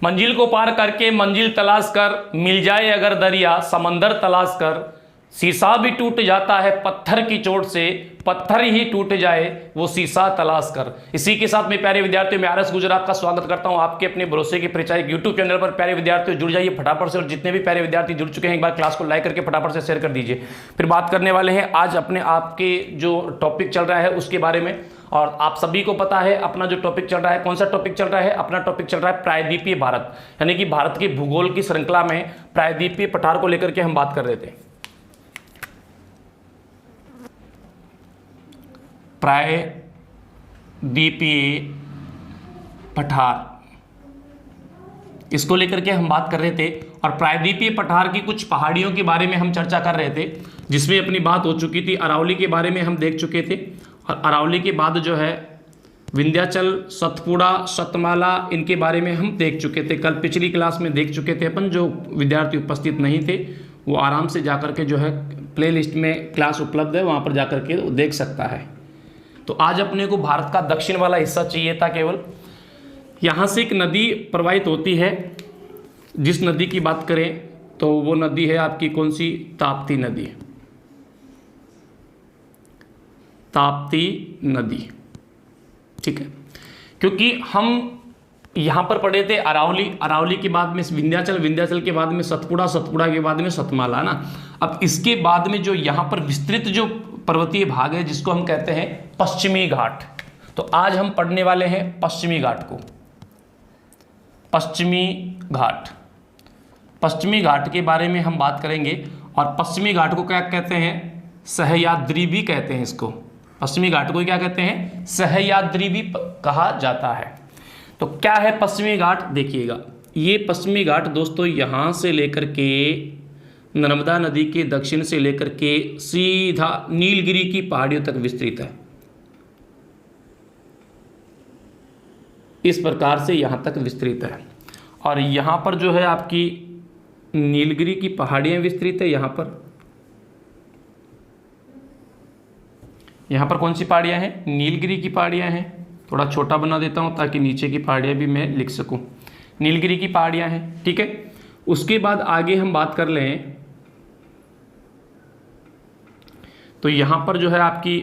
मंजिल को पार करके मंजिल तलाश कर, मिल जाए अगर दरिया समंदर तलाश कर, शीशा भी टूट जाता है पत्थर की चोट से, पत्थर ही टूट जाए वो शीशा तलाश कर। इसी के साथ में प्यारे विद्यार्थियों मैं आर.एस. गुजरात का स्वागत करता हूं आपके अपने भरोसे के परिचायक यूट्यूब चैनल पर। प्यारे विद्यार्थियों जुड़ जाइए फटाफट से, और जितने भी प्यारे विद्यार्थी जुड़ चुके हैं एक बार क्लास को लाइक करके फटाफट से शेयर कर दीजिए। फिर बात करने वाले हैं आज अपने आपके जो टॉपिक चल रहा है उसके बारे में। और आप सभी को पता है अपना जो टॉपिक चल रहा है, कौन सा टॉपिक चल रहा है, अपना टॉपिक चल रहा है प्रायद्वीपीय भारत, यानी कि भारत के भूगोल की श्रृंखला में प्रायद्वीपीय पठार को लेकर के हम बात कर रहे थे। प्रायद्वीपीय पठार, इसको लेकर के हम बात कर रहे थे। और प्रायद्वीपीय पठार की कुछ पहाड़ियों के बारे में हम चर्चा कर रहे थे, जिसमें अपनी बात हो चुकी थी। अरावली के बारे में हम देख चुके थे, और अरावली के बाद जो है विंध्याचल, सतपुड़ा, सतमाला, इनके बारे में हम देख चुके थे। कल पिछली क्लास में देख चुके थे अपन। जो विद्यार्थी उपस्थित नहीं थे वो आराम से जाकर के जो है प्लेलिस्ट में क्लास उपलब्ध है, वहाँ पर जाकर के वो देख सकता है। तो आज अपने को भारत का दक्षिण वाला हिस्सा चाहिए था केवल। यहाँ से एक नदी प्रवाहित होती है, जिस नदी की बात करें तो वो नदी है आपकी कौन सी, ताप्ती नदी। ताप्ती नदी, ठीक है। क्योंकि हम यहाँ पर पढ़े थे अरावली, अरावली के बाद में विंध्याचल, विंध्याचल के बाद में सतपुड़ा, सतपुड़ा के बाद में सतमाला ना। अब इसके बाद में जो यहाँ पर विस्तृत जो पर्वतीय भाग है जिसको हम कहते हैं पश्चिमी घाट। तो आज हम पढ़ने वाले हैं पश्चिमी घाट को। पश्चिमी घाट, पश्चिमी घाट के बारे में हम बात करेंगे। और पश्चिमी घाट को क्या कहते हैं, सह्याद्री भी कहते हैं इसको। पश्चिमी घाट को क्या कहते हैं, सह्याद्री भी कहा जाता है। तो क्या है पश्चिमी घाट, देखिएगा ये पश्चिमी घाट दोस्तों यहाँ से लेकर के नर्मदा नदी के दक्षिण से लेकर के सीधा नीलगिरी की पहाड़ियों तक विस्तृत है। इस प्रकार से यहाँ तक विस्तृत है। और यहाँ पर जो है आपकी नीलगिरी की पहाड़ियाँ विस्तृत है। यहाँ पर कौन सी पहाड़ियाँ हैं, नीलगिरी की पहाड़ियाँ हैं। थोड़ा छोटा बना देता हूँ ताकि नीचे की पहाड़ियाँ भी मैं लिख सकूँ। नीलगिरी की पहाड़ियाँ हैं, ठीक है। उसके बाद आगे हम बात कर लें तो यहाँ पर जो है आपकी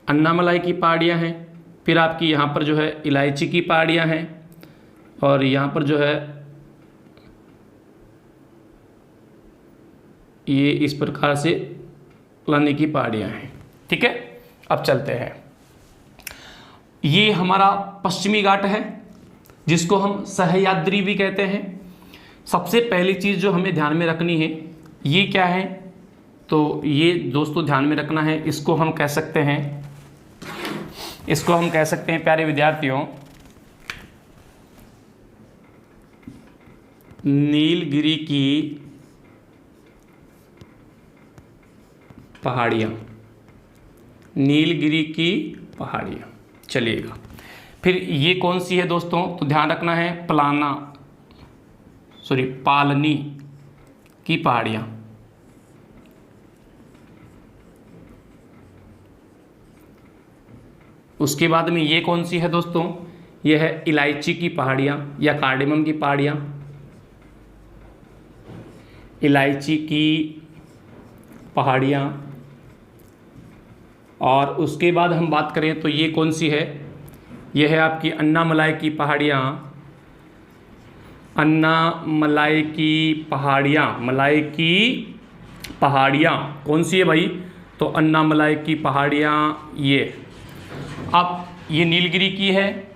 अन्नामलाई की पहाड़ियाँ हैं। फिर आपकी यहाँ पर जो है इलायची की पहाड़ियाँ हैं। और यहाँ पर जो है ये इस प्रकार से लाने की पहाड़ियाँ हैं, ठीक है। अब चलते हैं, ये हमारा पश्चिमी घाट है जिसको हम सह्याद्री भी कहते हैं। सबसे पहली चीज़ जो हमें ध्यान में रखनी है ये क्या है, तो ये दोस्तों ध्यान में रखना है, इसको हम कह सकते हैं प्यारे विद्यार्थियों नीलगिरी की पहाड़ियाँ, नीलगिरी की पहाड़ियाँ। चलिएगा, फिर ये कौन सी है दोस्तों, तो ध्यान रखना है पालनी की पहाड़ियाँ। उसके बाद में ये कौन सी है दोस्तों, ये है इलायची की पहाड़ियाँ या कार्डेमम की पहाड़ियाँ। इलायची की पहाड़ियाँ। और उसके बाद हम बात करें तो ये कौन सी है, ये है आपकी अन्नामलाई की पहाड़ियाँ। अन्नामलाई की पहाड़ियाँ, मलाई की पहाड़ियाँ कौन सी है भाई, तो अन्नामलाई की पहाड़ियाँ ये। अब ये नीलगिरी की है,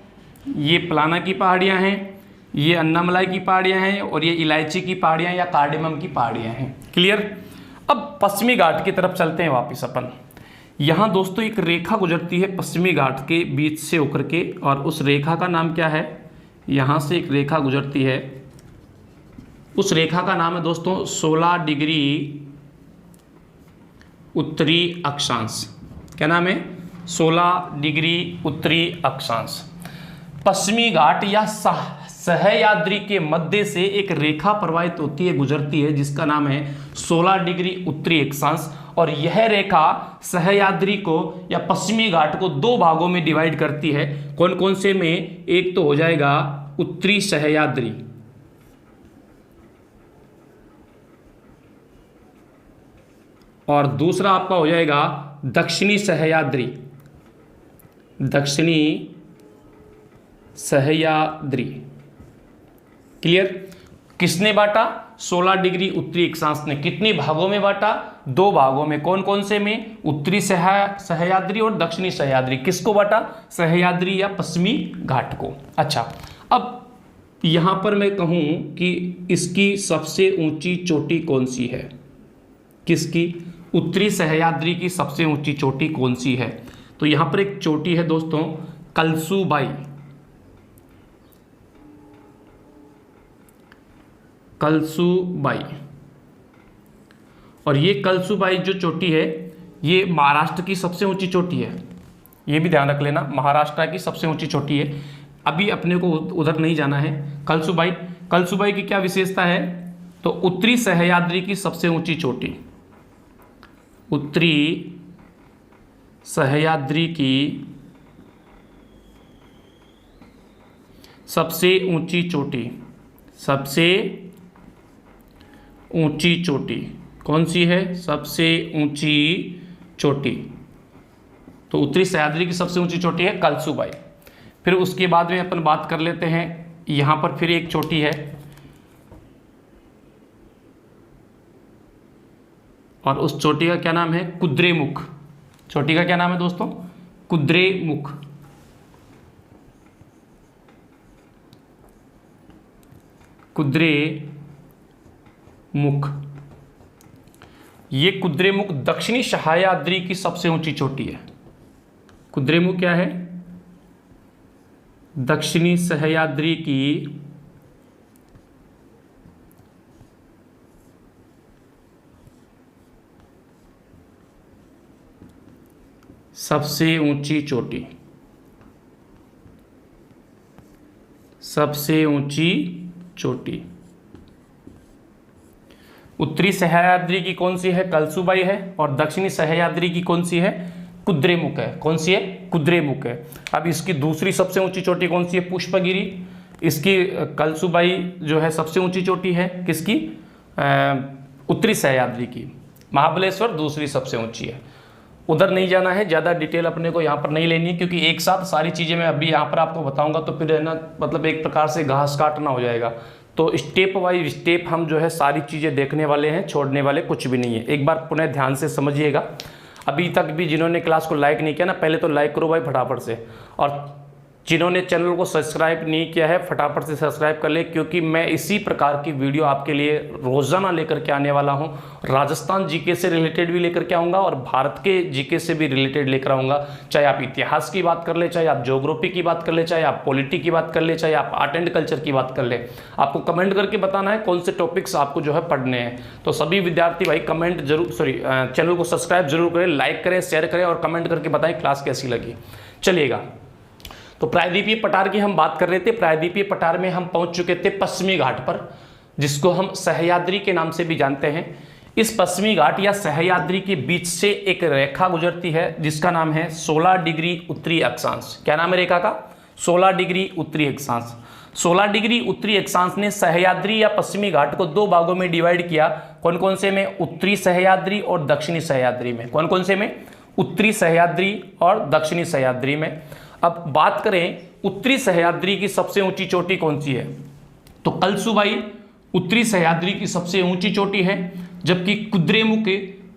ये प्लाना की पहाड़ियाँ हैं, ये अन्नामलाई की पहाड़ियाँ हैं, और ये इलायची की पहाड़ियाँ या कार्डेमम की पहाड़ियाँ हैं। क्लियर। अब पश्चिमी घाट की तरफ चलते हैं वापस अपन। यहाँ दोस्तों एक रेखा गुजरती है पश्चिमी घाट के बीच से होकर के, और उस रेखा का नाम क्या है, यहाँ से एक रेखा गुजरती है, उस रेखा का नाम है दोस्तों 16 डिग्री उत्तरी अक्षांश। क्या नाम है, 16 डिग्री उत्तरी अक्षांश। पश्चिमी घाट या सह्याद्री के मध्य से एक रेखा प्रवाहित होती है, गुजरती है, जिसका नाम है 16 डिग्री उत्तरी अक्षांश। और यह रेखा सह्याद्री को या पश्चिमी घाट को दो भागों में डिवाइड करती है। कौन कौन से में? एक तो हो जाएगा उत्तरी सह्याद्री, और दूसरा आपका हो जाएगा दक्षिणी सह्याद्री। दक्षिणी सह्याद्री। क्लियर? किसने बांटा? 16 डिग्री उत्तरी अक्षांश ने। कितने भागों में बांटा? दो भागों में। कौन कौन से में? उत्तरी सह्याद्री और दक्षिणी सह्याद्री। किसको बांटा? सह्याद्री या पश्चिमी घाट को। अच्छा, अब यहां पर मैं कहूं कि इसकी सबसे ऊंची चोटी कौन सी है? किसकी? उत्तरी सह्याद्री की सबसे ऊंची चोटी कौन सी है? तो यहां पर एक चोटी है दोस्तों, कलसूबाई। कलसूबाई। और ये कलसूबाई जो चोटी है ये महाराष्ट्र की सबसे ऊंची चोटी है। ये भी ध्यान रख लेना, महाराष्ट्र की सबसे ऊंची चोटी है। अभी अपने को उधर नहीं जाना है। कलसूबाई, कलसूबाई की क्या विशेषता है? तो उत्तरी सह्याद्री की सबसे ऊंची चोटी, उत्तरी सह्याद्री की सबसे ऊंची चोटी। सबसे ऊंची चोटी कौन सी है? सबसे ऊंची चोटी। तो उत्तरी सह्याद्री की सबसे ऊंची चोटी है कलसूबाई। फिर उसके बाद में अपन बात कर लेते हैं, यहां पर फिर एक चोटी है, और उस चोटी का क्या नाम है? कुद्रेमुख। चोटी का क्या नाम है दोस्तों? कुद्रेमुख। कुद्रेमुख। ये कुद्रेमुख दक्षिणी सह्याद्री की सबसे ऊंची चोटी है। कुद्रेमुख क्या है? दक्षिणी सह्याद्री की सबसे ऊंची चोटी। सबसे ऊंची चोटी। उत्तरी सह्याद्री की कौन सी है? कलसूबाई है। और दक्षिणी सह्याद्री की कौन सी है? कुद्रेमुख है। कौन सी है? कुद्रेमुख है। अब इसकी दूसरी सबसे ऊंची चोटी कौन सी है? पुष्पगिरी। इसकी कलसूबाई जो है सबसे ऊंची चोटी है किसकी? उत्तरी सह्याद्री की। महाबलेश्वर दूसरी सबसे ऊंची है। उधर नहीं जाना है, ज़्यादा डिटेल अपने को यहाँ पर नहीं लेनी है, क्योंकि एक साथ सारी चीज़ें मैं अभी यहाँ पर आपको बताऊँगा तो फिर है ना, मतलब एक प्रकार से घास काटना हो जाएगा। तो स्टेप बाय स्टेप हम जो है सारी चीज़ें देखने वाले हैं, छोड़ने वाले कुछ भी नहीं है। एक बार पुनः ध्यान से समझिएगा। अभी तक भी जिन्होंने क्लास को लाइक नहीं किया ना, पहले तो लाइक करो भाई फटाफट से, और जिन्होंने चैनल को सब्सक्राइब नहीं किया है फटाफट से सब्सक्राइब कर ले, क्योंकि मैं इसी प्रकार की वीडियो आपके लिए रोज़ाना लेकर के आने वाला हूं। राजस्थान जीके से रिलेटेड भी लेकर के आऊँगा और भारत के जीके से भी रिलेटेड लेकर आऊँगा। चाहे आप इतिहास की बात कर ले, चाहे आप ज्योग्राफी की बात कर ले, चाहे आप पॉलिटी की बात कर ले, चाहे आप आर्ट एंड कल्चर की बात कर ले। आपको कमेंट करके बताना है कौन से टॉपिक्स आपको जो है पढ़ने हैं। तो सभी विद्यार्थी भाई कमेंट जरूर, चैनल को सब्सक्राइब जरूर करें, लाइक करें, शेयर करें और कमेंट करके बताएं क्लास कैसी लगी। चलिएगा, तो प्रायद्वीपीय पठार की हम बात कर रहे थे। प्रायद्वीपीय पठार में हम पहुंच चुके थे पश्चिमी घाट पर, जिसको हम सह्याद्री के नाम से भी जानते हैं। इस पश्चिमी घाट या सह्याद्री के बीच से एक रेखा गुजरती है जिसका नाम है 16 डिग्री उत्तरी अक्षांश। क्या नाम है रेखा का? 16 डिग्री उत्तरी अक्षांश। 16 डिग्री उत्तरी अक्षांश ने सह्याद्री या पश्चिमी घाट को दो भागों में डिवाइड किया। कौन कौन से में? उत्तरी सह्याद्री और दक्षिणी सह्याद्री में। कौन कौन से में? उत्तरी सह्याद्री और दक्षिणी सह्याद्री में। अब बात करें उत्तरी सह्याद्री की सबसे ऊंची चोटी कौन सी है, तो कलसूबाई उत्तरी सह्याद्री की सबसे ऊंची चोटी है, जबकि कुद्रेमुख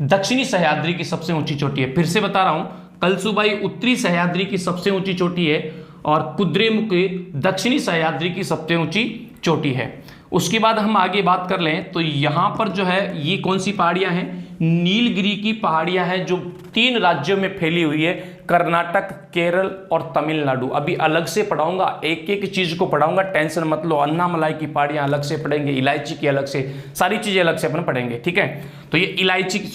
दक्षिणी सह्याद्री की सबसे ऊंची चोटी है। फिर से बता रहा हूं, कलसूबाई उत्तरी सह्याद्री की सबसे ऊंची चोटी है और कुद्रेमुख दक्षिणी सह्याद्री की सबसे ऊंची चोटी है। उसके बाद हम आगे बात कर लें तो यहाँ पर जो है ये कौन सी पहाड़ियाँ हैं? नीलगिरी की पहाड़ियाँ हैं जो 3 राज्यों में फैली हुई है, कर्नाटक, केरल और तमिलनाडु। अभी अलग से पढ़ाऊंगा, एक एक चीज़ को पढ़ाऊंगा, टेंशन मत लो। अन्नामलाई की पहाड़ियाँ अलग से पढ़ेंगे, इलायची की अलग से, सारी चीज़ें अलग से अपन पढ़ेंगे, ठीक है। तो ये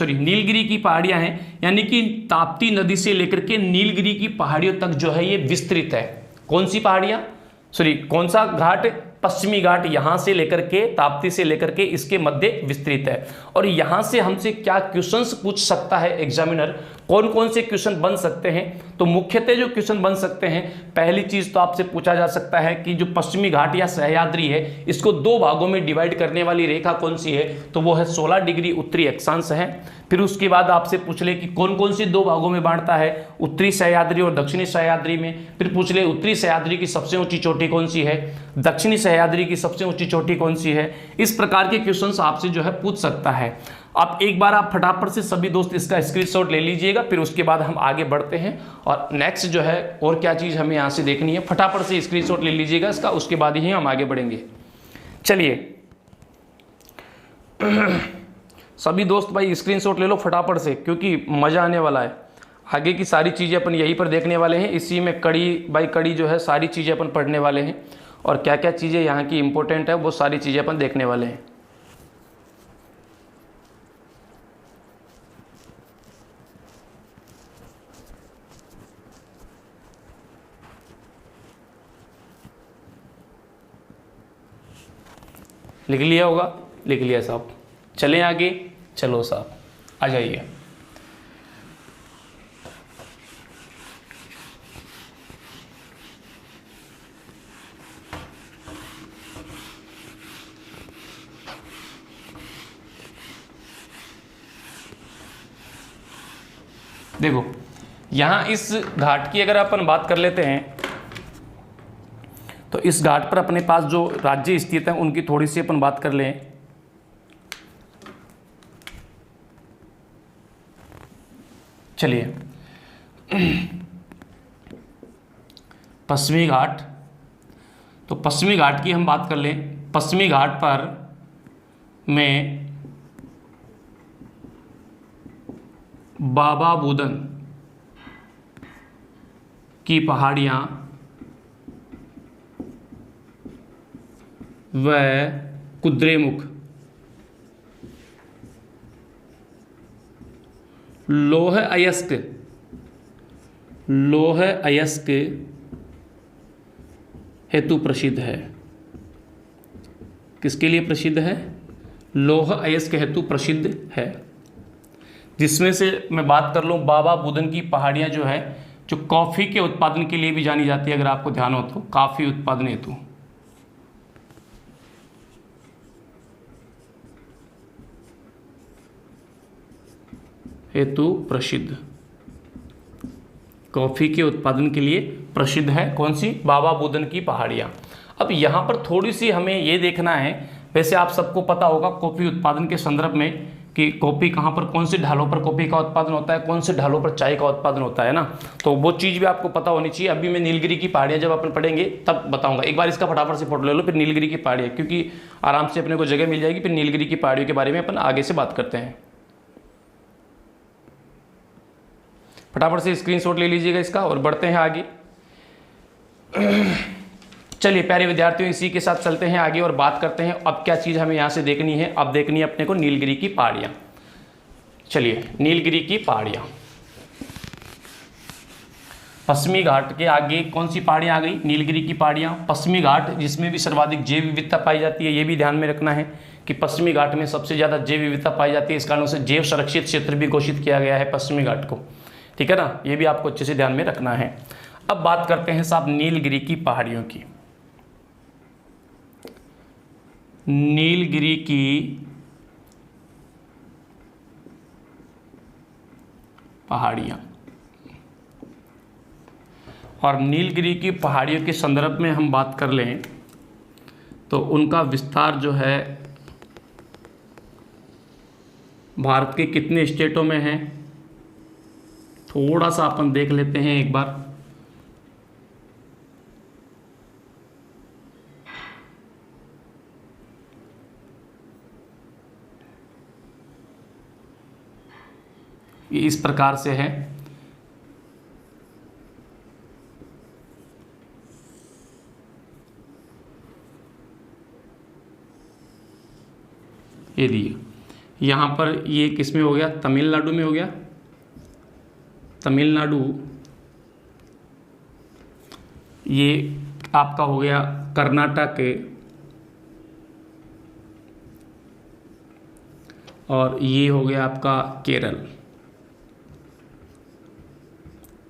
नीलगिरी की पहाड़ियाँ हैं, यानी कि ताप्ती नदी से लेकर के नीलगिरी की पहाड़ियों तक जो है ये विस्तृत है। कौन सी पहाड़ियाँ? कौन सा घाट? पश्चिमी घाट यहाँ से लेकर के, ताप्ती से लेकर के इसके मध्य विस्तृत है। और यहाँ से हमसे क्या क्वेश्चंस पूछ सकता है एग्जामिनर, कौन कौन से क्वेश्चन बन सकते हैं? तो मुख्यतः जो क्वेश्चन बन सकते हैं, पहली चीज तो आपसे पूछा जा सकता है कि जो पश्चिमी घाट या सह्याद्री है, इसको दो भागों में डिवाइड करने वाली रेखा कौन सी है? तो वो है 16 डिग्री उत्तरी अक्षांश है। फिर उसके बाद आपसे पूछ ले कि कौन कौन सी दो भागों में बांटता है, उत्तरी सह्याद्री और दक्षिणी सह्याद्री में। फिर पूछ ले उत्तरी सह्याद्री की सबसे ऊंची चोटी कौन सी है, दक्षिणी सह्याद्री की सबसे ऊंची चोटी कौन सी है। इस प्रकार के क्वेश्चंस आपसे जो है पूछ सकता है। अब एक बार आप फटाफट से सभी दोस्त इसका स्क्रीनशॉट ले लीजिएगा, फिर उसके बाद हम आगे बढ़ते हैं और नेक्स्ट जो है और क्या चीज़ हमें यहाँ से देखनी है, फटाफट से स्क्रीनशॉट ले लीजिएगा इसका, उसके बाद ही हम आगे बढ़ेंगे। चलिए सभी दोस्त भाई स्क्रीनशॉट ले लो फटाफट से, क्योंकि मज़ा आने वाला है। आगे की सारी चीज़ें अपन यहीं पर देखने वाले हैं, इसी में कड़ी बाई कड़ी जो है सारी चीज़ें अपन पढ़ने वाले हैं, और क्या क्या चीज़ें यहाँ की इंपॉर्टेंट है वो सारी चीज़ें अपन देखने वाले हैं। लिख लिया होगा? लिख लिया साहब। चलें आगे, चलो साहब आ जाइए। देखो यहाँ इस घाट की अगर अपन बात कर लेते हैं, तो इस घाट पर अपने पास जो राज्य स्थित हैं उनकी थोड़ी सी अपन बात कर लें। चलिए पश्चिमी घाट, तो पश्चिमी घाट की हम बात कर लें। पश्चिमी घाट पर में बाबा बुदन की पहाड़ियाँ व कुद्रेमुख, लौह अयस्क हेतु प्रसिद्ध है। किसके लिए प्रसिद्ध है? लौह अयस्क हेतु प्रसिद्ध है। जिसमें से मैं बात कर लूँ, बाबा बुदन की पहाड़ियाँ जो है, जो कॉफ़ी के उत्पादन के लिए भी जानी जाती है, अगर आपको ध्यान हो तो, कॉफ़ी उत्पादन हेतु प्रसिद्ध, कॉफ़ी के उत्पादन के लिए प्रसिद्ध है। कौन सी? बाबा बुदन की पहाड़ियाँ। अब यहाँ पर थोड़ी सी हमें ये देखना है, वैसे आप सबको पता होगा कॉफ़ी उत्पादन के संदर्भ में कि कॉफ़ी कहाँ पर, कौन से ढालों पर कॉफ़ी का उत्पादन होता है, कौन से ढालों पर चाय का उत्पादन होता है ना, तो वो चीज़ भी आपको पता होनी चाहिए। अभी मैं नीलगिरी की पहाड़ियाँ जब अपन पढ़ेंगे तब बताऊँगा। एक बार इसका फटाफट से फोटो ले लो, फिर नीलगिरी की पहाड़ियाँ, क्योंकि आराम से अपने को जगह मिल जाएगी, फिर नीलगिरी की पहाड़ियों के बारे में अपन आगे से बात करते हैं। फटाफट से स्क्रीनशॉट ले लीजिएगा इसका और बढ़ते हैं आगे। चलिए प्यारे विद्यार्थियों, इसी के साथ चलते हैं आगे और बात करते हैं अब क्या चीज़ हमें यहाँ से देखनी है। अब देखनी है अपने को नीलगिरी की पहाड़ियाँ। चलिए नीलगिरी की पहाड़ियाँ, पश्चिमी घाट के आगे कौन सी पहाड़ियाँ आ गई? नीलगिरी की पहाड़ियाँ। पश्चिमी घाट जिसमें भी सर्वाधिक जैव विविधता पाई जाती है, ये भी ध्यान में रखना है कि पश्चिमी घाट में सबसे ज़्यादा जैव विविधता पाई जाती है। इस कारण से जैव संरक्षित क्षेत्र भी घोषित किया गया है पश्चिमी घाट को, ठीक है ना, ये भी आपको अच्छे से ध्यान में रखना है। अब बात करते हैं साहब नीलगिरी की पहाड़ियों की। नीलगिरी की पहाड़ियाँ, और नीलगिरी की पहाड़ियों के संदर्भ में हम बात कर लें तो उनका विस्तार जो है भारत के कितने स्टेटों में है, थोड़ा सा अपन देख लेते हैं एक बार। ये इस प्रकार से है। ये दिए यहाँ पर, ये किस में हो गया? तमिलनाडु में हो गया। तमिलनाडु ये आपका हो गया, कर्नाटक, और ये हो गया आपका केरल।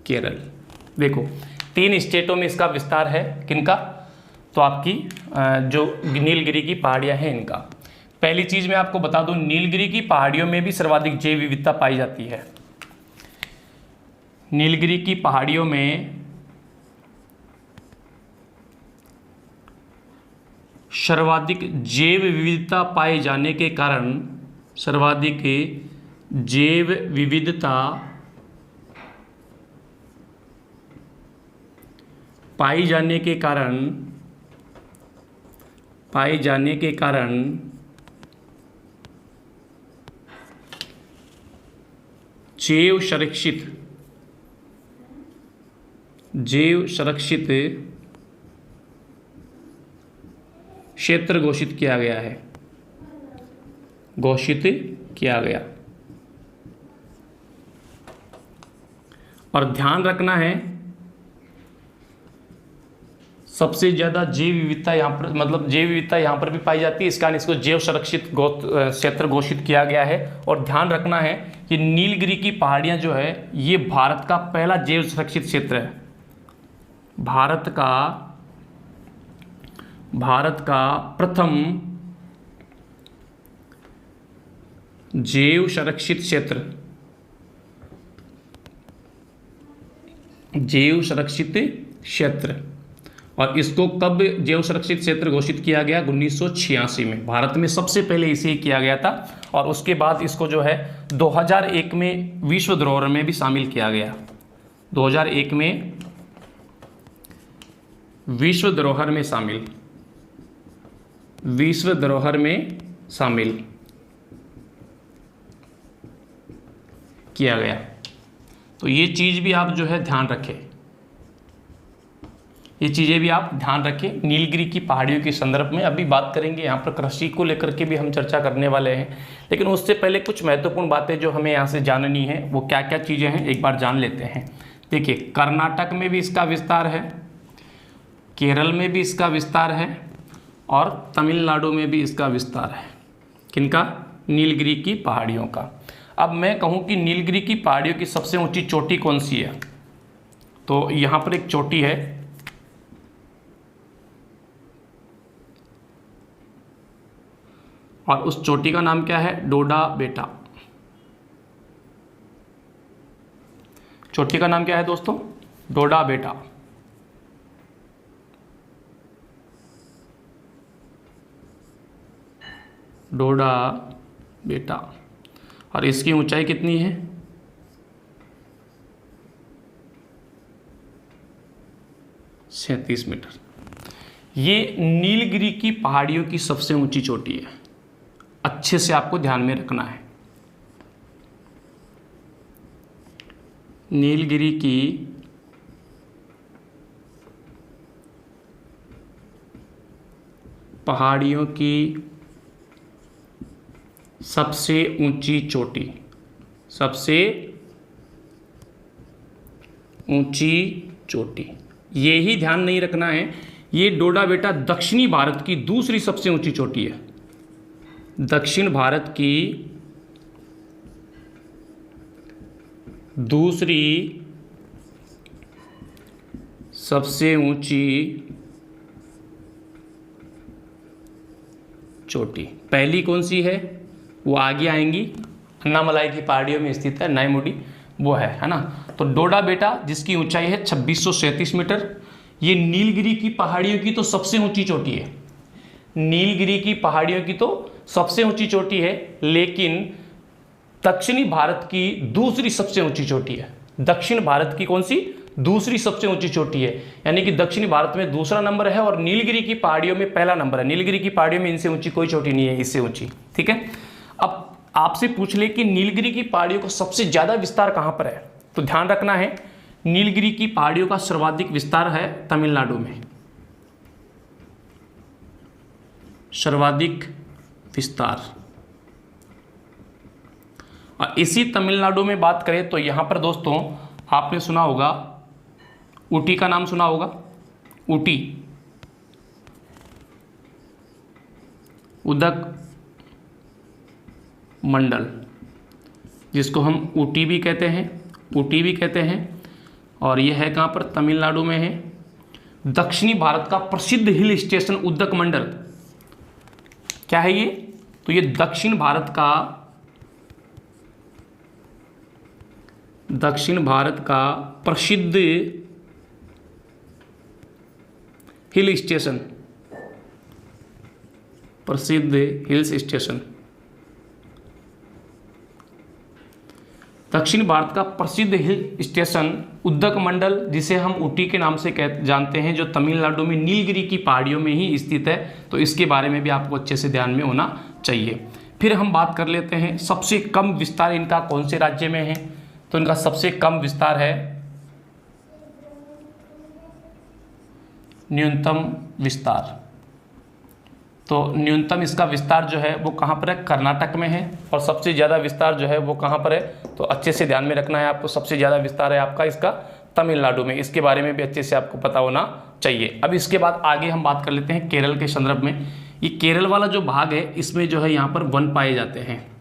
केरल देखो 3 स्टेटों में इसका विस्तार है। किनका? तो आपकी जो नीलगिरी की पहाड़ियाँ हैं इनका। पहली चीज़ मैं आपको बता दूं, नीलगिरी की पहाड़ियों में भी सर्वाधिक जैव विविधता पाई जाती है। नीलगिरी की पहाड़ियों में सर्वाधिक जैव विविधता पाए जाने के कारण, सर्वाधिक जैव विविधता पाई जाने के कारण जैव संरक्षित क्षेत्र घोषित किया गया है। और ध्यान रखना है, सबसे ज़्यादा जैव विविधता यहाँ पर, मतलब जैव विविधता यहाँ पर भी पाई जाती है, इस कारण इसको जैव संरक्षित क्षेत्र घोषित किया गया है। और ध्यान रखना है कि नीलगिरी की पहाड़ियाँ जो है ये भारत का पहला जैव संरक्षित क्षेत्र है। भारत का प्रथम जैव संरक्षित क्षेत्र। और इसको कब जैव संरक्षित क्षेत्र घोषित किया गया? 1986 में भारत में सबसे पहले इसे किया गया था। और उसके बाद इसको जो है 2001 में विश्व धरोहर में भी शामिल किया गया। 2001 में विश्व धरोहर में शामिल किया गया। तो ये चीज़ भी आप जो है ध्यान रखें, ये चीज़ें भी आप ध्यान रखें। नीलगिरी की पहाड़ियों के संदर्भ में अभी बात करेंगे, यहाँ पर कृषि को लेकर के भी हम चर्चा करने वाले हैं। लेकिन उससे पहले कुछ महत्वपूर्ण बातें जो हमें यहाँ से जाननी है वो क्या क्या चीज़ें हैं एक बार जान लेते हैं। देखिए, कर्नाटक में भी इसका विस्तार है, केरल में भी इसका विस्तार है और तमिलनाडु में भी इसका विस्तार है। किनका? नीलगिरी की पहाड़ियों का। अब मैं कहूँ कि नीलगिरी की पहाड़ियों की सबसे ऊंची चोटी कौन सी है, तो यहाँ पर एक चोटी है, और उस चोटी का नाम क्या है? डोडा बेटा। चोटी का नाम क्या है दोस्तों? डोडा बेटा। डोडा बेटा। और इसकी ऊंचाई कितनी है? 37 मीटर। ये नीलगिरी की पहाड़ियों की सबसे ऊंची चोटी है। अच्छे से आपको ध्यान में रखना है। नीलगिरी की पहाड़ियों की सबसे ऊंची चोटी, ये ही ध्यान नहीं रखना है, ये डोडा बेटा दक्षिणी भारत की दूसरी सबसे ऊंची चोटी है। दक्षिण भारत की दूसरी सबसे ऊंची चोटी। पहली कौन सी है? वो आगे आएंगी, अन्नामलाई की पहाड़ियों में स्थित है, नायमुडी, वो है ना। तो डोडा बेटा जिसकी ऊंचाई है 2637 मीटर, ये नीलगिरी की पहाड़ियों की तो सबसे ऊंची चोटी है। नीलगिरी की पहाड़ियों की तो सबसे ऊंची चोटी है, लेकिन दक्षिणी भारत की दूसरी सबसे ऊंची चोटी है। दक्षिण भारत की कौन सी? दूसरी सबसे ऊंची चोटी है, यानी कि दक्षिणी भारत में दूसरा नंबर है और नीलगिरी की पहाड़ियों में पहला नंबर है। नीलगिरी की पहाड़ियों में इनसे ऊंची कोई चोटी नहीं है, इससे ऊंची। ठीक है, अब आपसे पूछ ले कि नीलगिरी की पहाड़ियों का सबसे ज्यादा विस्तार कहां पर है, तो ध्यान रखना है, नीलगिरी की पहाड़ियों का सर्वाधिक विस्तार है तमिलनाडु में। सर्वाधिक विस्तार। और इसी तमिलनाडु में बात करें तो यहां पर दोस्तों आपने सुना होगा, ऊटी का नाम सुना होगा। ऊटी, उदक मंडल, जिसको हम ऊटी भी कहते हैं, ऊटी भी कहते हैं। और ये है कहाँ पर? तमिलनाडु में है। दक्षिणी भारत का प्रसिद्ध हिल स्टेशन उदकमंडल, क्या है ये? तो ये दक्षिण भारत का प्रसिद्ध हिल स्टेशन, प्रसिद्ध हिल्स स्टेशन, दक्षिण भारत का प्रसिद्ध हिल स्टेशन उदकमंडल, जिसे हम ऊटी के नाम से जानते हैं, जो तमिलनाडु में नीलगिरी की पहाड़ियों में ही स्थित है। तो इसके बारे में भी आपको अच्छे से ध्यान में होना चाहिए। फिर हम बात कर लेते हैं सबसे कम विस्तार इनका कौन से राज्य में है। तो इनका सबसे कम विस्तार है, न्यूनतम विस्तार, तो न्यूनतम इसका विस्तार जो है वो कहाँ पर है? कर्नाटक में है। और सबसे ज़्यादा विस्तार जो है वो कहाँ पर है? तो अच्छे से ध्यान में रखना है आपको, सबसे ज़्यादा विस्तार है आपका इसका तमिलनाडु में। इसके बारे में भी अच्छे से आपको पता होना चाहिए। अब इसके बाद आगे हम बात कर लेते हैं केरल के संदर्भ में। ये केरल वाला जो भाग है, इसमें जो है यहाँ पर वन पाए जाते हैं।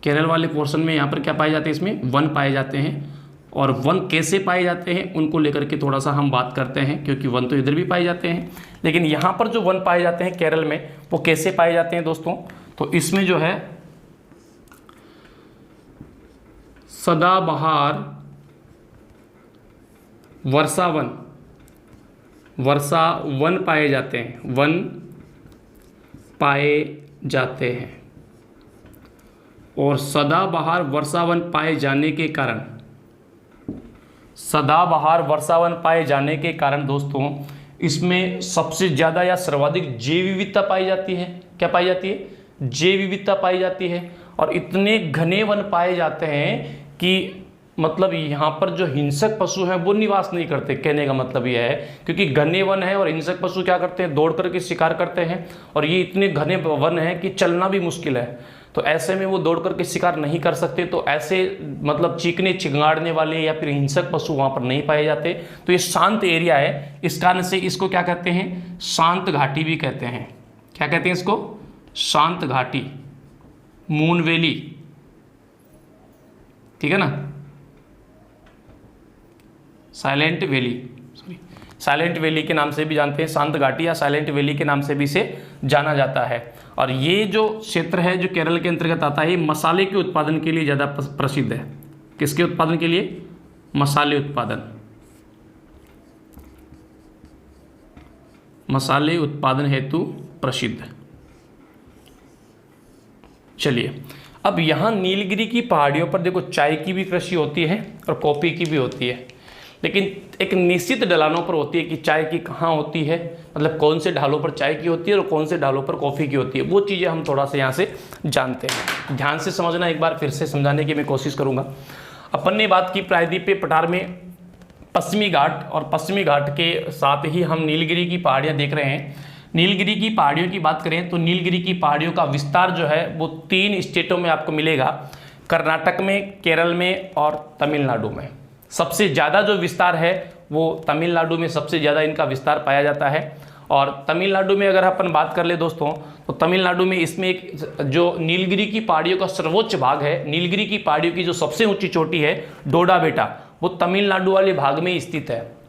केरल वाले पोर्शन में यहाँ पर क्या पाए जाते हैं? इसमें वन पाए जाते हैं। और वन कैसे पाए जाते हैं उनको लेकर के थोड़ा सा हम बात करते हैं, क्योंकि वन तो इधर भी पाए जाते हैं, लेकिन यहाँ पर जो वन पाए जाते हैं केरल में, वो कैसे पाए जाते हैं दोस्तों? तो इसमें जो है सदाबहार वर्षा वन पाए जाते हैं, वन पाए जाते हैं। और सदाबहार वर्षावन पाए जाने के कारण, सदाबहार वर्षावन पाए जाने के कारण दोस्तों, इसमें सबसे ज़्यादा या सर्वाधिक जैव विविधता पाई जाती है। क्या पाई जाती है? जैव विविधता पाई जाती है। और इतने घने वन पाए जाते हैं कि मतलब यहाँ पर जो हिंसक पशु हैं वो निवास नहीं करते। कहने का मतलब यह है, क्योंकि घने वन है और हिंसक पशु क्या करते हैं? दौड़ करके शिकार करते हैं। और ये इतने घने वन है कि चलना भी मुश्किल है। तो ऐसे में वो दौड़ करके शिकार नहीं कर सकते। तो ऐसे मतलब चीखने चिंगाड़ने वाले या फिर हिंसक पशु वहाँ पर नहीं पाए जाते। तो ये शांत एरिया है, इस कारण से इसको क्या कहते हैं? शांत घाटी भी कहते हैं। क्या कहते हैं इसको? शांत घाटी, मून वैली, ठीक है ना, साइलेंट वैली, साइलेंट वैली के नाम से भी जानते हैं, शांत घाटी या साइलेंट वैली के नाम से भी इसे जाना जाता है। और ये जो क्षेत्र है जो केरल के अंतर्गत आता है, ये मसाले के उत्पादन के लिए ज़्यादा प्रसिद्ध है। किसके उत्पादन के लिए? मसाले उत्पादन, मसाले उत्पादन हेतु प्रसिद्ध। चलिए, अब यहाँ नीलगिरी की पहाड़ियों पर देखो चाय की भी कृषि होती है और कॉफ़ी की भी होती है, लेकिन एक निश्चित ढलानों पर होती है कि चाय की कहाँ होती है, मतलब कौन से ढालों पर चाय की होती है और कौन से ढालों पर कॉफ़ी की होती है। वो चीज़ें हम थोड़ा सा यहाँ से जानते हैं। ध्यान से समझना, एक बार फिर से समझाने की मैं कोशिश करूँगा। अपन ने बात की प्रायद्वीपीय पठार में पश्चिमी घाट, और पश्चिमी घाट के साथ ही हम नीलगिरी की पहाड़ियाँ देख रहे हैं। नीलगिरी की पहाड़ियों की बात करें तो नीलगिरी की पहाड़ियों का विस्तार जो है वो 3 स्टेटों में आपको मिलेगा, कर्नाटक में, केरल में और तमिलनाडु में। सबसे ज़्यादा जो विस्तार है वो तमिलनाडु में सबसे ज़्यादा इनका विस्तार पाया जाता है। और तमिलनाडु में अगर अपन बात कर ले दोस्तों, तो तमिलनाडु में इसमें एक जो नीलगिरी की पहाड़ियों का सर्वोच्च भाग है, नीलगिरी की पहाड़ियों की जो सबसे ऊंची चोटी है डोडा बेटा, वो तमिलनाडु वाले भाग में स्थित है।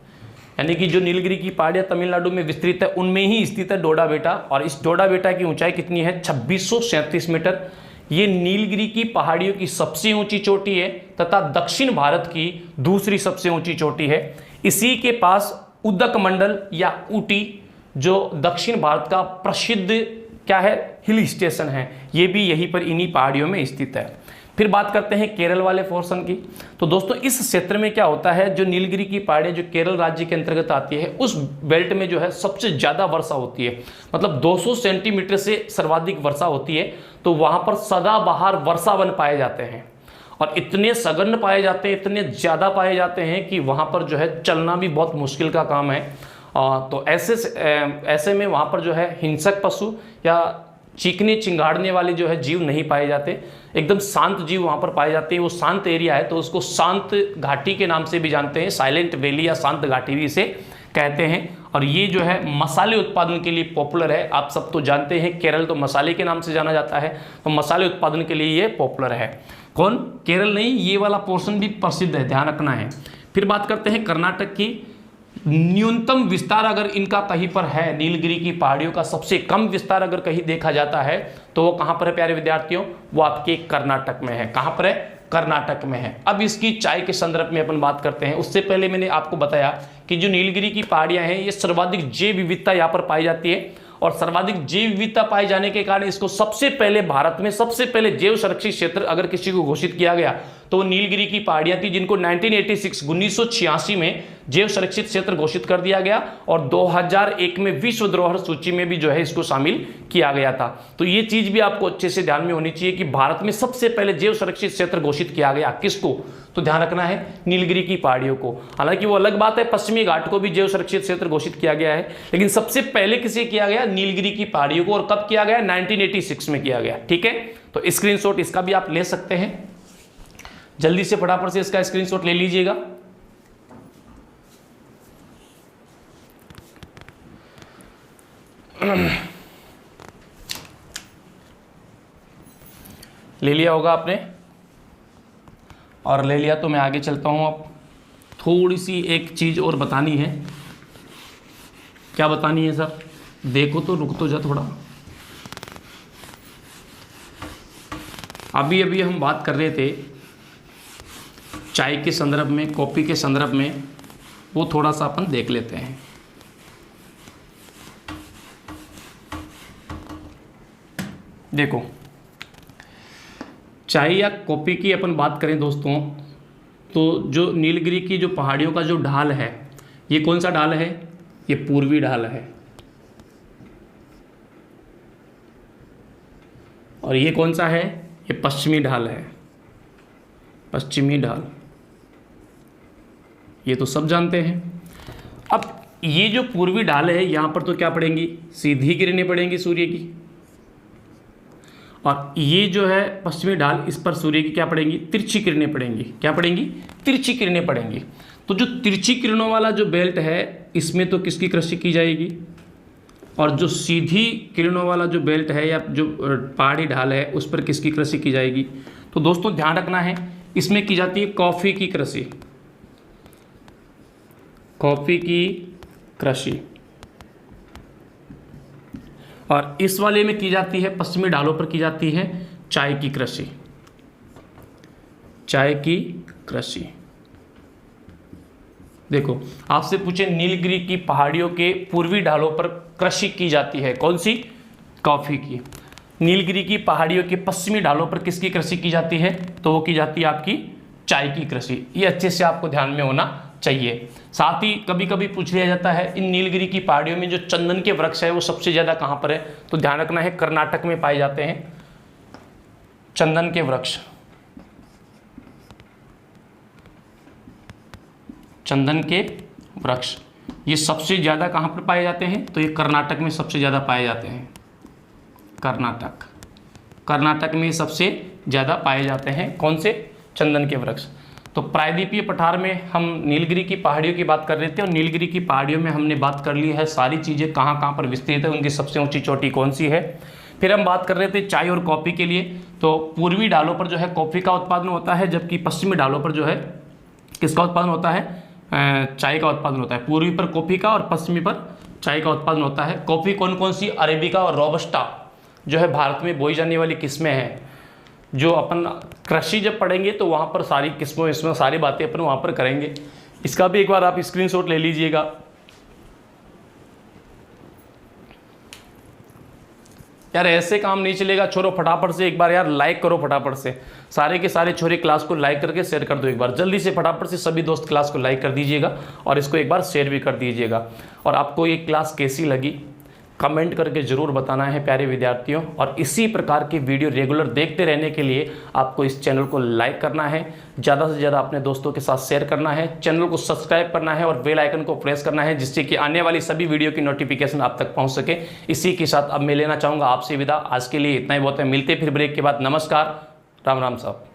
यानी कि जो नीलगिरी की पहाड़ियाँ तमिलनाडु में विस्तृत है उनमें ही स्थित है डोडा बेटा। और इस डोडा बेटा की ऊंचाई कितनी है? 2637 मीटर। ये नीलगिरी की पहाड़ियों की सबसे ऊंची चोटी है तथा दक्षिण भारत की दूसरी सबसे ऊंची चोटी है। इसी के पास उदकमंडल या ऊटी जो दक्षिण भारत का प्रसिद्ध क्या है? हिल स्टेशन है, ये भी यहीं पर इन्हीं पहाड़ियों में स्थित है। फिर बात करते हैं केरल वाले पोर्शन की। तो दोस्तों इस क्षेत्र में क्या होता है, जो नीलगिरी की पहाड़ियाँ जो केरल राज्य के अंतर्गत आती है, उस बेल्ट में जो है सबसे ज़्यादा वर्षा होती है, मतलब 200 सेंटीमीटर से सर्वाधिक वर्षा होती है। तो वहाँ पर सदाबहार वर्षावन पाए जाते हैं और इतने सघन पाए जाते हैं, इतने ज़्यादा पाए जाते हैं कि वहाँ पर जो है चलना भी बहुत मुश्किल का काम है। तो ऐसे में वहाँ पर जो है हिंसक पशु या चीखने चिंगाड़ने वाले जो है जीव नहीं पाए जाते, एकदम शांत जीव वहाँ पर पाए जाते हैं। वो शांत एरिया है तो उसको शांत घाटी के नाम से भी जानते हैं, साइलेंट वैली या शांत घाटी भी इसे कहते हैं। और ये जो है मसाले उत्पादन के लिए पॉपुलर है। आप सब तो जानते हैं केरल तो मसाले के नाम से जाना जाता है, तो मसाले उत्पादन के लिए ये पॉपुलर है। कौन? केरल नहीं, ये वाला पोर्शन भी प्रसिद्ध है, ध्यान रखना है। फिर बात करते हैं कर्नाटक की। न्यूनतम विस्तार अगर इनका कहीं पर है, नीलगिरी की पहाड़ियों का सबसे कम विस्तार अगर कहीं देखा जाता है तो वो कहाँ पर है प्यारे विद्यार्थियों? वो आपके कर्नाटक में है। कहाँ पर है? कर्नाटक में है। अब इसकी चाय के संदर्भ में अपन बात करते हैं। उससे पहले मैंने आपको बताया कि जो नीलगिरी की पहाड़ियां हैं ये सर्वाधिक जैव विविधता यहाँ पर पाई जाती है, और सर्वाधिक जैव विविधता पाए जाने के कारण इसको सबसे पहले भारत में सबसे पहले जैव संरक्षित क्षेत्र अगर किसी को घोषित किया गया तो वो नीलगिरी की पहाड़ियां थी, जिनको 1986 में जैव संरक्षित क्षेत्र घोषित कर दिया गया, और 2001 में विश्व धरोहर सूची में भी जो है इसको शामिल किया गया था। तो ये चीज भी आपको अच्छे से ध्यान में होनी चाहिए कि भारत में सबसे पहले जैव संरक्षित क्षेत्र घोषित किया गया किसको? तो ध्यान रखना है नीलगिरी की पहाड़ियों को। हालांकि वो अलग बात है, पश्चिमी घाट को भी जैव संरक्षित क्षेत्र घोषित किया गया है, लेकिन सबसे पहले किसे किया गया? नीलगिरी की पहाड़ियों को। और कब किया गया? 1986 में किया गया। ठीक है, तो स्क्रीनशॉट इसका भी आप ले सकते हैं। जल्दी से फटाफट से इसका स्क्रीनशॉट ले लीजिएगा। ले लिया होगा आपने, और ले लिया तो मैं आगे चलता हूं। अब थोड़ी सी एक चीज और बतानी है। क्या बतानी है सर? देखो तो, रुक तो जा थोड़ा। अभी अभी हम बात कर रहे थे चाय के संदर्भ में, कॉफ़ी के संदर्भ में, वो थोड़ा सा अपन देख लेते हैं। देखो, चाय या कॉफ़ी की अपन बात करें दोस्तों, तो जो नीलगिरी की जो पहाड़ियों का जो ढाल है, ये कौन सा ढाल है? ये पूर्वी ढाल है। और ये कौन सा है? ये पश्चिमी ढाल है। पश्चिमी ढाल, ये तो सब जानते हैं। अब ये जो पूर्वी ढाल है, यहाँ पर तो क्या पड़ेंगी? सीधी किरणें पड़ेंगी सूर्य की। और ये जो है पश्चिमी ढाल, इस पर सूर्य की क्या पड़ेंगी? तिरछी किरणें पड़ेंगी। क्या पड़ेंगी? तिरछी किरणें पड़ेंगी। तो जो तिरछी किरणों वाला जो बेल्ट है, इसमें तो किसकी कृषि की जाएगी? और जो सीधी किरणों वाला जो बेल्ट है या जो पहाड़ी ढाल है, उस पर किसकी कृषि की जाएगी? तो दोस्तों ध्यान रखना है, इसमें की जाती है कॉफ़ी की कृषि। कॉफ़ी की कृषि। और इस वाले में की जाती है, पश्चिमी ढालों पर की जाती है चाय की कृषि। चाय की कृषि। देखो, आपसे पूछे नीलगिरी की पहाड़ियों के पूर्वी ढालों पर कृषि की जाती है, कौन सी? कॉफ़ी की। नीलगिरी की पहाड़ियों के पश्चिमी ढालों पर किसकी कृषि की जाती है? तो वो की जाती है आपकी चाय की कृषि। ये अच्छे से आपको ध्यान में होना चाहिए। साथ ही कभी कभी पूछ लिया जाता है, इन नीलगिरी की पहाड़ियों में जो चंदन के वृक्ष है वो सबसे ज़्यादा कहाँ पर है? तो ध्यान रखना है, कर्नाटक में पाए जाते हैं चंदन के वृक्ष। चंदन के वृक्ष ये सबसे ज़्यादा कहाँ पर पाए जाते हैं? तो ये कर्नाटक में सबसे ज़्यादा पाए जाते हैं। कर्नाटक में सबसे ज़्यादा पाए जाते हैं कौन से? चंदन के वृक्ष। तो प्रायद्वीपीय पठार में हम नीलगिरी की पहाड़ियों की बात कर रहे थे, और नीलगिरी की पहाड़ियों में हमने बात कर ली है सारी चीज़ें कहाँ कहाँ पर विस्तृत है, उनकी सबसे ऊंची चोटी कौन सी है। फिर हम बात कर रहे थे चाय और कॉफ़ी के लिए, तो पूर्वी ढालों पर जो है कॉफ़ी का उत्पादन होता है, जबकि पश्चिमी ढालों पर जो है किसका उत्पादन होता है? चाय का उत्पादन होता है। पूर्वी पर कॉफ़ी का और पश्चिमी पर चाय का उत्पादन होता है। कॉफ़ी कौन कौन सी? अरेबिका और रोबस्टा जो है भारत में बोई जाने वाली किस्में हैं। जो अपन कृषि जब पढ़ेंगे तो वहाँ पर सारी किस्मों इसमें सारी बातें अपन वहाँ पर करेंगे। इसका भी एक बार आप स्क्रीनशॉट ले लीजिएगा। यार ऐसे काम नहीं चलेगा, छोरो फटाफट से एक बार यार लाइक करो, फटाफट से सारे के सारे छोरे क्लास को लाइक करके शेयर कर दो एक बार जल्दी से, फटाफट से सभी दोस्त क्लास को लाइक कर दीजिएगा और इसको एक बार शेयर भी कर दीजिएगा। और आपको ये क्लास कैसी लगी कमेंट करके ज़रूर बताना है प्यारे विद्यार्थियों। और इसी प्रकार की वीडियो रेगुलर देखते रहने के लिए आपको इस चैनल को लाइक करना है, ज़्यादा से ज़्यादा अपने दोस्तों के साथ शेयर करना है, चैनल को सब्सक्राइब करना है और बेल आइकन को प्रेस करना है, जिससे कि आने वाली सभी वीडियो की नोटिफिकेशन आप तक पहुँच सके। इसी के साथ अब मैं लेना चाहूँगा आपसे विदा। आज के लिए इतना ही बहुत है, मिलते फिर ब्रेक के बाद। नमस्कार, राम राम साहब।